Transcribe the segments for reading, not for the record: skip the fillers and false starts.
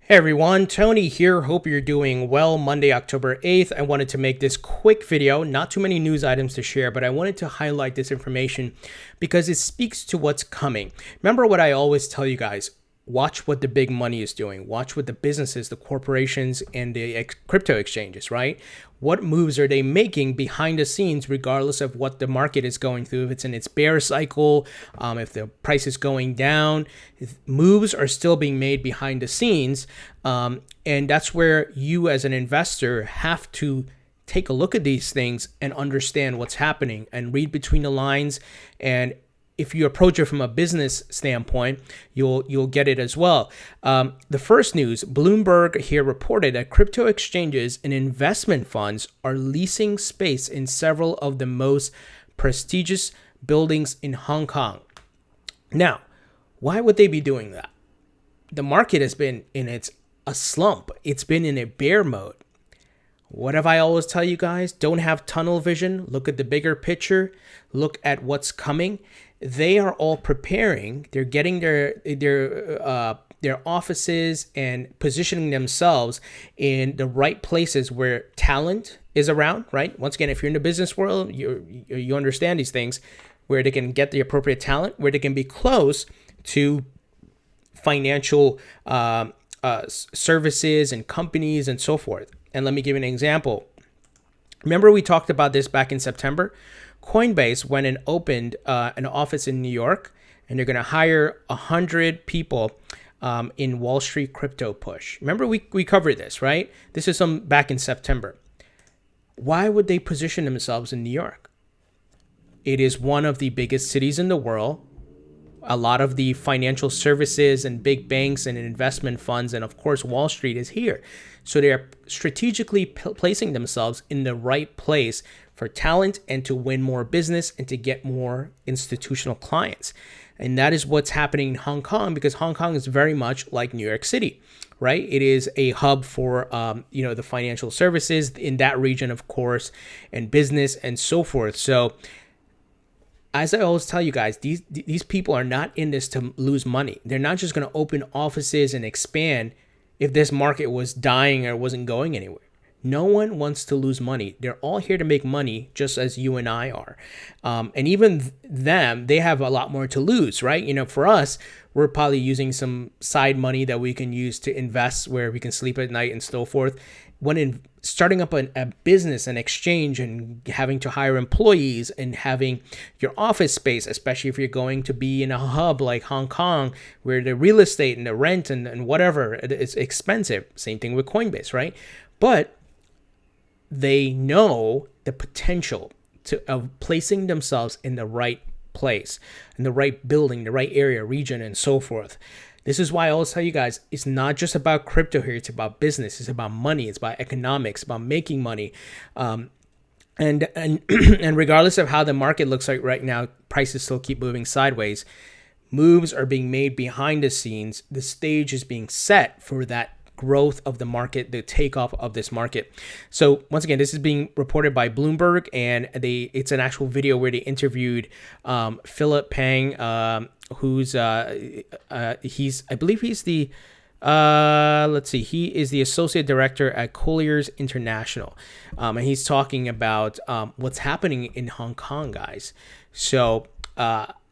Hey everyone, Tony here. Hope you're doing well. Monday, October 8th. I wanted to make this quick video. Not too many news items to share, but I wanted to highlight this information because it speaks to what's coming. Remember what I always tell you guys. Watch what the big money is doing. Watch what the businesses, the corporations, and the crypto exchanges, right? What moves are they making behind the scenes, regardless of what the market is going through? If it's in its bear cycle, if the price is going down, moves are still being made behind the scenes. And that's where you as an investor have to take a look at these things and understand what's happening and read between the lines. And if you approach it from a business standpoint, you'll get it as well. The first news, Bloomberg here reported that crypto exchanges and investment funds are leasing space in several of the most prestigious buildings in Hong Kong. Now, why would they be doing that? The market has been in a slump. It's been in a bear mode. What have I always tell you guys? Don't have tunnel vision. Look at the bigger picture. Look at what's coming. They are all preparing. They're getting their offices and positioning themselves in the right places where talent is around, right? Once again, if you're in the business world, you understand these things, where they can get the appropriate talent, where they can be close to financial services and companies and so forth. And let me give you an example. Remember we talked about this back in September? Coinbase went and opened an office in New York, and they're going to hire 100 people in Wall Street crypto push. Remember we covered this, right? This is back in September. Why would they position themselves in New York? It is one of the biggest cities in the world. A lot of the financial services and big banks and investment funds, and of course Wall Street is here. So they're strategically placing themselves in the right place for talent and to win more business and to get more institutional clients. And that is what's happening in Hong Kong, because Hong Kong is very much like New York City, right? It is a hub for the financial services in that region, of course, and business and so forth. So as I always tell you guys, these people are not in this to lose money. They're not just going to open offices and expand if this market was dying or wasn't going anywhere. No one wants to lose money. They're all here to make money, just as you and I are. And even them, they have a lot more to lose, right? For us, we're probably using some side money that we can use to invest where we can sleep at night and so forth. When starting up a business, an exchange, and having to hire employees and having your office space, especially if you're going to be in a hub like Hong Kong, where the real estate and the rent and whatever, it's expensive. Same thing with Coinbase, right? But they know the potential of placing themselves in the right place, in the right building, the right area, region, and so forth. This is why I always tell you guys, it's not just about crypto here. It's about business. It's about money. It's about economics, about making money. And regardless of how the market looks like right now, prices still keep moving sideways. Moves are being made behind the scenes. The stage is being set for that growth of the market, the takeoff of this market. So once again, this is being reported by Bloomberg, and it's an actual video where they interviewed Philip Pang, who's I believe he's the he is the associate director at Colliers International, and he's talking about what's happening in Hong Kong, guys. So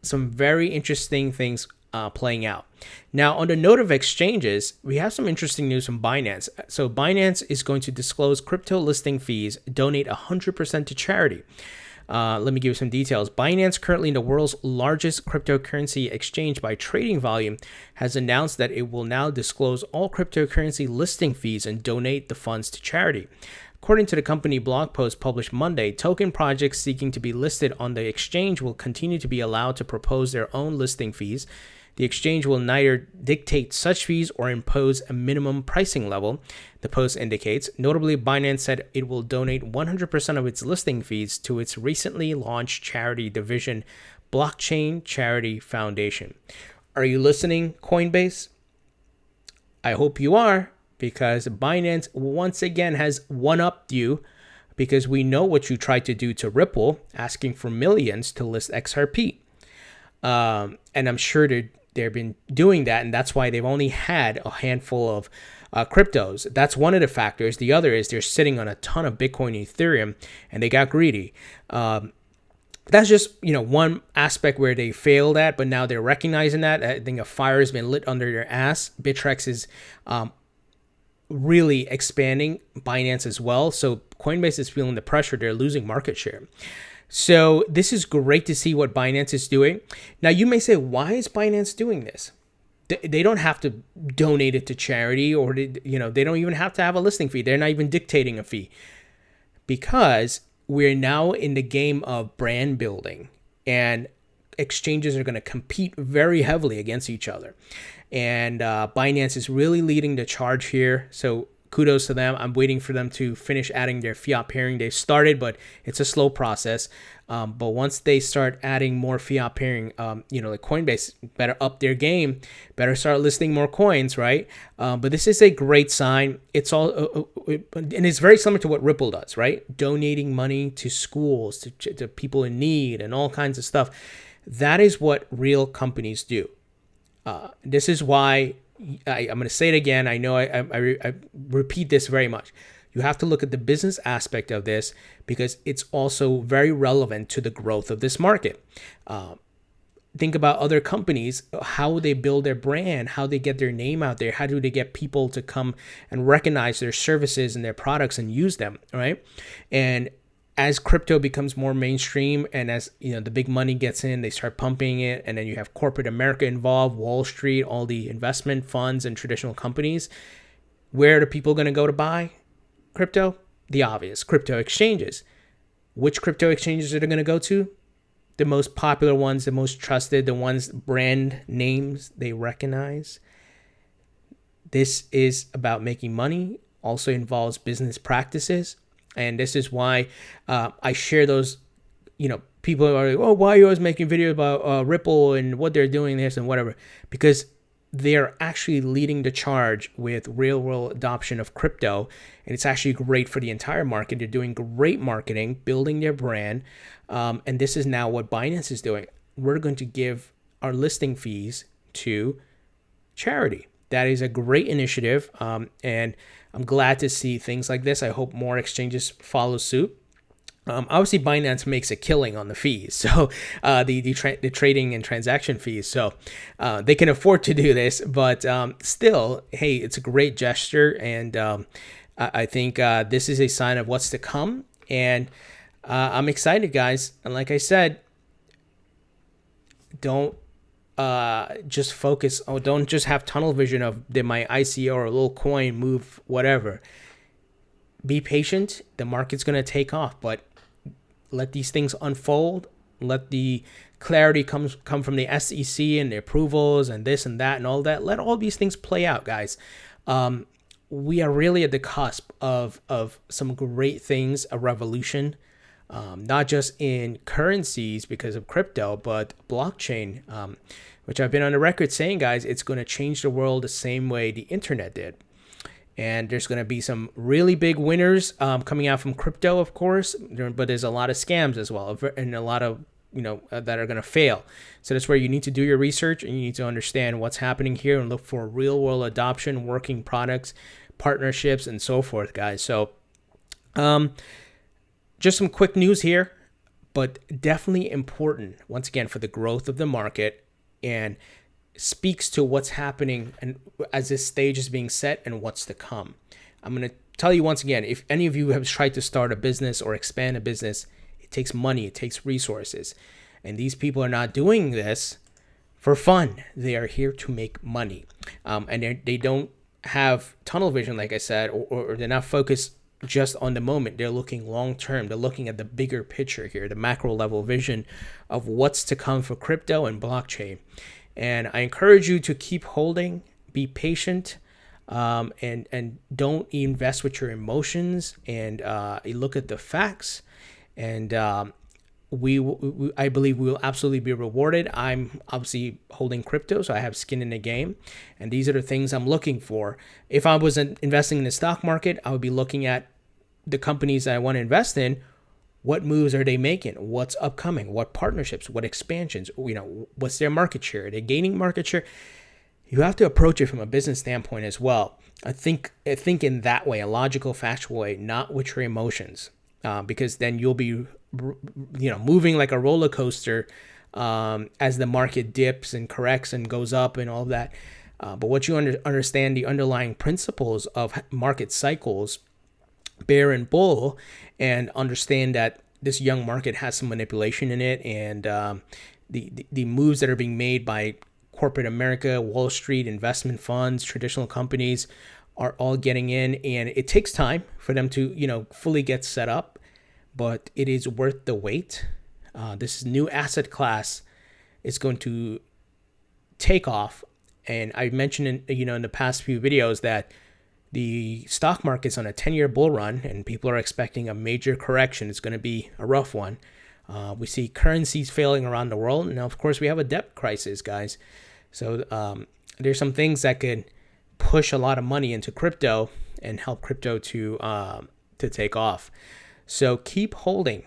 some very interesting things playing out. Now, on the note of exchanges, we have some interesting news from Binance. So Binance is going to disclose crypto listing fees, donate 100% to charity. Let me give you some details. Binance, currently the world's largest cryptocurrency exchange by trading volume, has announced that it will now disclose all cryptocurrency listing fees and donate the funds to charity. According to the company blog post published Monday, token projects seeking to be listed on the exchange will continue to be allowed to propose their own listing fees. The exchange will neither dictate such fees or impose a minimum pricing level, the post indicates. Notably, Binance said it will donate 100% of its listing fees to its recently launched charity division, Blockchain Charity Foundation. Are you listening, Coinbase? I hope you are, because Binance once again has one-upped you, because we know what you tried to do to Ripple, asking for millions to list XRP. And I'm sure they've been doing that, and that's why they've only had a handful of cryptos. That's one of the factors. The other is they're sitting on a ton of Bitcoin and Ethereum, and they got greedy. That's just one aspect where they failed at, but now they're recognizing that. I think a fire has been lit under their ass. Bittrex is really expanding, Binance as well. So Coinbase is feeling the pressure. They're losing market share. So this is great to see what Binance is doing. Now you may say, why is Binance doing this? They don't have to donate it to charity, or they don't even have to have a listing fee. They're not even dictating a fee, because we're now in the game of brand building, and exchanges are going to compete very heavily against each other. And Binance is really leading the charge here. So kudos to them. I'm waiting for them to finish adding their fiat pairing. They've started, but it's a slow process. But once they start adding more fiat pairing, like Coinbase better up their game, better start listing more coins, right? But this is a great sign. It's all, and it's very similar to what Ripple does, right? Donating money to schools, to people in need, and all kinds of stuff. That is what real companies do. This is why I'm going to say it again. I know I repeat this very much. You have to look at the business aspect of this, because it's also very relevant to the growth of this market. Think about other companies, how they build their brand, how they get their name out there, how do they get people to come and recognize their services and their products and use them, right? And as crypto becomes more mainstream, and as the big money gets in, they start pumping it, and then you have corporate America involved, Wall Street, all the investment funds and traditional companies. Where are people going to go to buy crypto? The obvious, crypto exchanges. Which crypto exchanges are they going to go to? The most popular ones, the most trusted, the ones, brand names they recognize. This is about making money, also involves business practices. And this is why I share those, people are like, oh, why are you always making videos about Ripple and what they're doing this and whatever? Because they're actually leading the charge with real world adoption of crypto. And it's actually great for the entire market. They're doing great marketing, building their brand. And this is now what Binance is doing. We're going to give our listing fees to charity. That is a great initiative. And I'm glad to see things like this. I hope more exchanges follow suit. Obviously, Binance makes a killing on the fees, so the trading and transaction fees. So they can afford to do this, but still, hey, it's a great gesture, and I think this is a sign of what's to come. And I'm excited, guys. And like I said, don't just focus. Don't just have tunnel vision of did my ICO or a little coin move, whatever. Be patient. The market's going to take off, but let these things unfold. Let the clarity come from the SEC and the approvals and this and that and all that. Let all these things play out, guys. We are really at the cusp of some great things, a revolution, not just in currencies because of crypto, but blockchain, which I've been on the record saying, guys, it's going to change the world the same way the internet did. And there's going to be some really big winners coming out from crypto, of course, but there's a lot of scams as well, and a lot of that are going to fail. So that's where you need to do your research, and you need to understand what's happening here and look for real world adoption, working products, partnerships, and so forth, guys. So just some quick news here, but definitely important, once again, for the growth of the market, and speaks to what's happening and as this stage is being set and what's to come. I'm going to tell you once again, if any of you have tried to start a business or expand a business, it takes money, it takes resources. And these people are not doing this for fun. They are here to make money. And they don't have tunnel vision, like I said, or they're not focused just on the moment. They're looking long term. They're looking at the bigger picture here, the macro level vision of what's to come for crypto and blockchain. And I encourage you to keep holding, be patient, and don't invest with your emotions, and look at the facts. And I believe we will absolutely be rewarded. I'm obviously holding crypto, so I have skin in the game. And these are the things I'm looking for. If I was investing in the stock market, I would be looking at the companies that I want to invest in. What moves are they making? What's upcoming? What partnerships? What expansions? What's their market share? Are they gaining market share? You have to approach it from a business standpoint as well. I think in that way, a logical, factual way, not with your emotions, because then you'll be, moving like a roller coaster as the market dips and corrects and goes up and all of that. But what you understand the underlying principles of market cycles, bear and bull, and understand that this young market has some manipulation in it, and the moves that are being made by corporate America, Wall Street, investment funds, traditional companies are all getting in, and it takes time for them to fully get set up, but it is worth the wait. This new asset class is going to take off, and I mentioned in the past few videos that the stock market's on a 10-year bull run, and people are expecting a major correction. It's going to be a rough one. We see currencies failing around the world. Now, of course, we have a debt crisis, guys. So there's some things that could push a lot of money into crypto and help crypto to take off. So keep holding.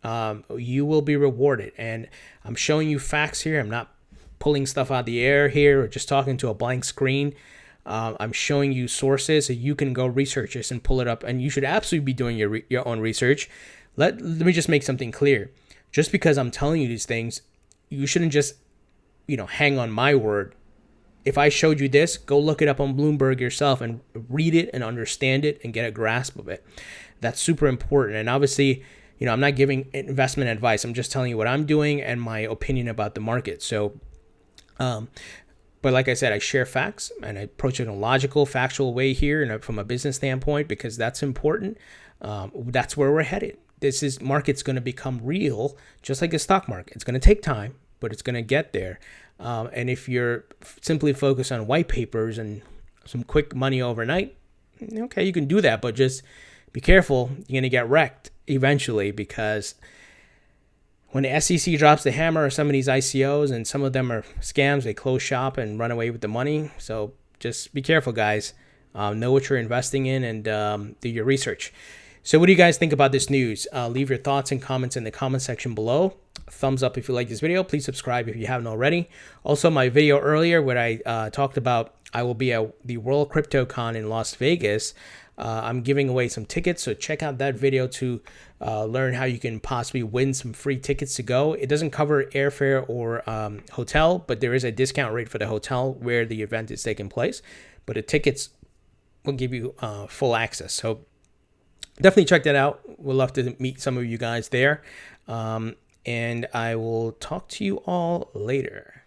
You will be rewarded. And I'm showing you facts here. I'm not pulling stuff out of the air here or just talking to a blank screen. I'm showing you sources so you can go research this and pull it up. And you should absolutely be doing your own research. Let me just make something clear. Just because I'm telling you these things, you shouldn't just, hang on my word. If I showed you this, go look it up on Bloomberg yourself and read it and understand it and get a grasp of it. That's super important. And obviously, I'm not giving investment advice. I'm just telling you what I'm doing and my opinion about the market. So, but like I said, I share facts and I approach it in a logical, factual way here and from a business standpoint, because that's important. That's where we're headed. Market's going to become real, just like the stock market. It's going to take time, but it's going to get there. And if you're simply focused on white papers and some quick money overnight, okay, you can do that, but just be careful. You're going to get wrecked eventually, because when the SEC drops the hammer on some of these ICOs, and some of them are scams, they close shop and run away with the money. So just be careful, guys. Know what you're investing in and do your research. So what do you guys think about this news? Leave your thoughts and comments in the comment section below. Thumbs up if you like this video. Please subscribe if you haven't already. Also, my video earlier where I talked about I will be at the World CryptoCon in Las Vegas. I'm giving away some tickets, so check out that video to learn how you can possibly win some free tickets to go. It doesn't cover airfare or hotel, but there is a discount rate for the hotel where the event is taking place. But the tickets will give you full access. So definitely check that out. We'd love to meet some of you guys there. And I will talk to you all later.